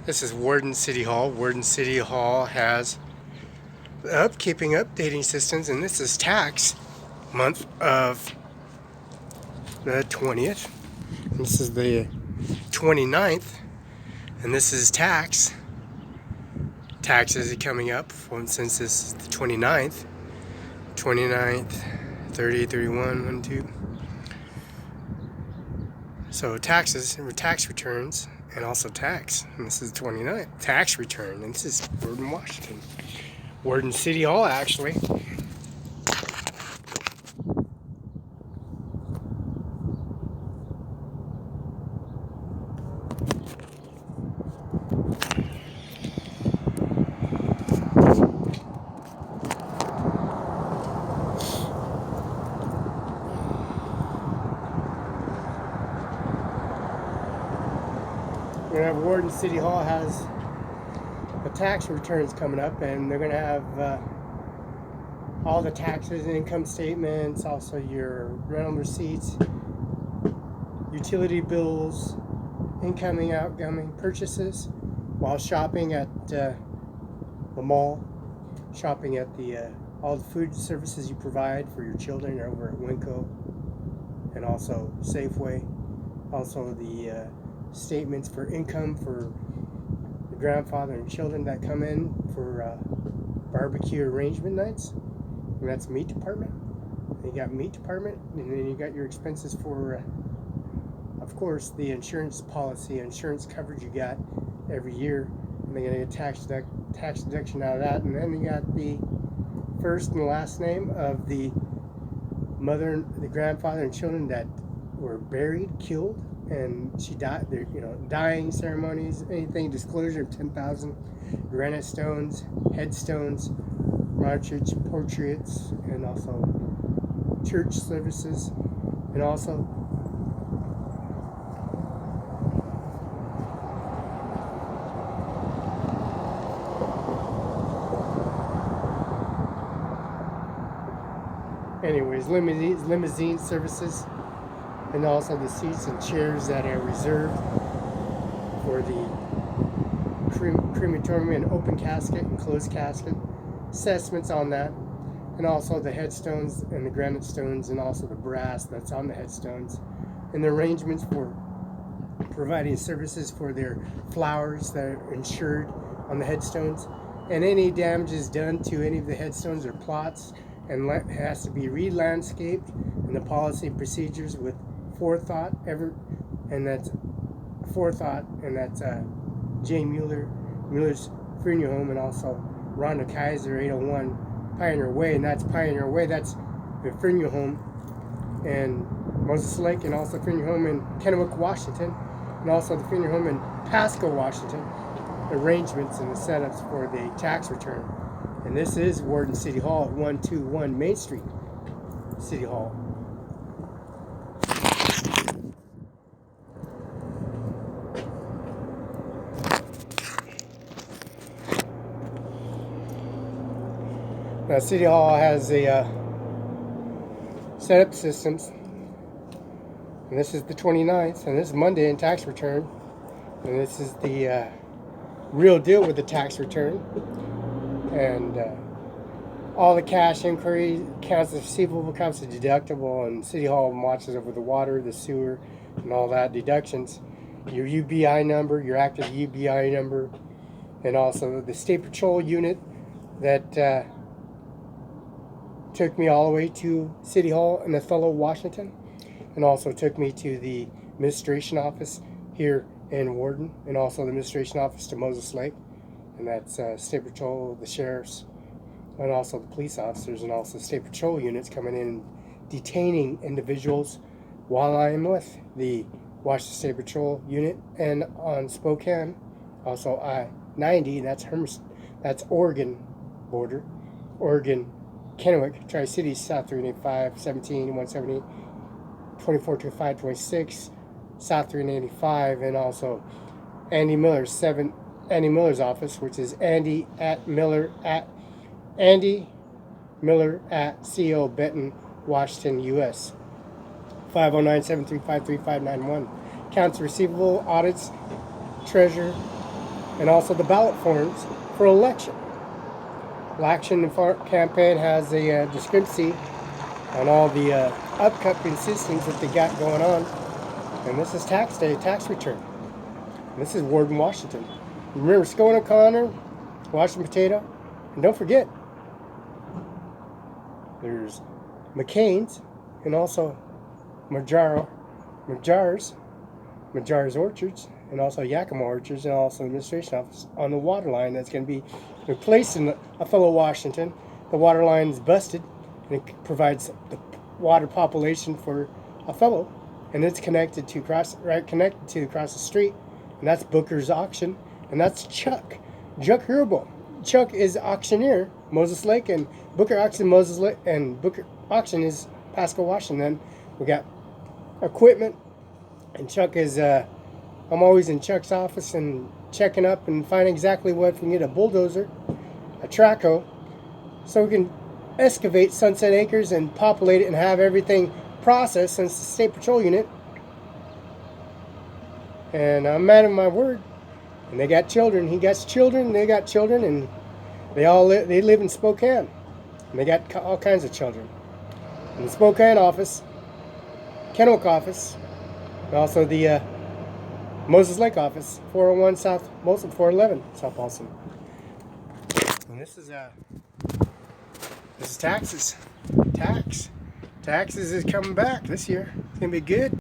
This is Warden City Hall. Warden City Hall has keeping updating systems, and this is tax month of the 20th. And this is the 29th, and this is tax. Taxes are coming up since this is the 29th, 30, 31, 1, 2. So taxes, tax returns, and also tax. And this is the 29th, tax return. And this is Warden, Washington. Warden City Hall, actually. Warden City Hall has the tax returns coming up, and they're going to have all the taxes and income statements, also your rental receipts, utility bills, incoming, outgoing purchases while shopping at the mall, shopping at the all the food services you provide for your children over at Winco, and also Safeway, also the statements for income for the grandfather and children that come in for barbecue arrangement nights, and that's meat department. And you got meat department, and then you got your expenses for of course the insurance policy, insurance coverage you got every year, and they're going to get tax deduction out of that. And then you got the first and last name of the mother, the grandfather and children that were buried, killed, and she died. They're, dying ceremonies, anything, disclosure of 10,000 granite stones, headstones, church portraits, and also church services, and also limousine services, and also the seats and chairs that are reserved for the crematorium and open casket and closed casket, assessments on that, and also the headstones and the granite stones, and also the brass that's on the headstones, and the arrangements for providing services for their flowers that are insured on the headstones, and any damages done to any of the headstones or plots, and has to be re-landscaped, and the policy and procedures with forethought, and that's Jay Muller's funeral home, and also Rhonda Kaiser 801 Pioneer Way, and that's Pioneer Way, that's the funeral home in Moses Lake, and also funeral home in Kennewick, Washington, and also the funeral home in Pasco, Washington. Arrangements and the setups for the tax return. And this is Warden City Hall at 121 Main Street, City Hall. Now, City Hall has a setup systems, and this is the 29th, and this is Monday in tax return, and this is the real deal with the tax return, and all the cash inquiries, accounts receivable, accounts deductible, and City Hall watches over the water, the sewer, and all that, deductions, your UBI number, your active UBI number, and also the State Patrol unit that took me all the way to City Hall in Othello, Washington, and also took me to the administration office here in Warden, and also the administration office to Moses Lake, and that's State Patrol, the sheriffs, and also the police officers, and also State Patrol units coming in and detaining individuals while I am with the Washington State Patrol unit. And on Spokane, also I-90, that's Oregon border, Oregon, Kennewick, Tri-Cities, South 385, 17, 178, 24, 25, 26, South 385, and also Andy Miller's office, which is andy.miller at CO Benton, Washington, U.S. 509-735-3591. Accounts receivable, audits, treasurer, and also the ballot forms for election. Election campaign has a discrepancy on all the upcoming systems that they got going on. And this is tax day, tax return. And this is Warden, Washington. Remember Scone O'Connor, Washington Potato, and don't forget, there's McCain's and also Majar's Orchards, and also Yakima Orchards, and also the administration office on the water line that's going to be replaced in Othello, Washington. The water line is busted, and it provides the water population for Othello, and it's connected to across the street, and that's Booker's Auction, and that's Chuck Herbo. Chuck is auctioneer, Moses Lake, and Booker Auction, Moses Lake, and Booker Auction is Pasco, Washington. We got equipment, and Chuck is I'm always in Chuck's office and checking up and finding exactly what we can get: a bulldozer, a trackhoe, so we can excavate Sunset Acres and populate it and have everything processed since the State Patrol unit. And I'm man of my word. And they got children. He got children. They got children, and they live in Spokane. And they got all kinds of children. In the Spokane office, Kennewick office, and also the Moses Lake office, 401 South Molson, 411 South Molson. And this is taxes. Taxes is coming back this year. It's gonna be good.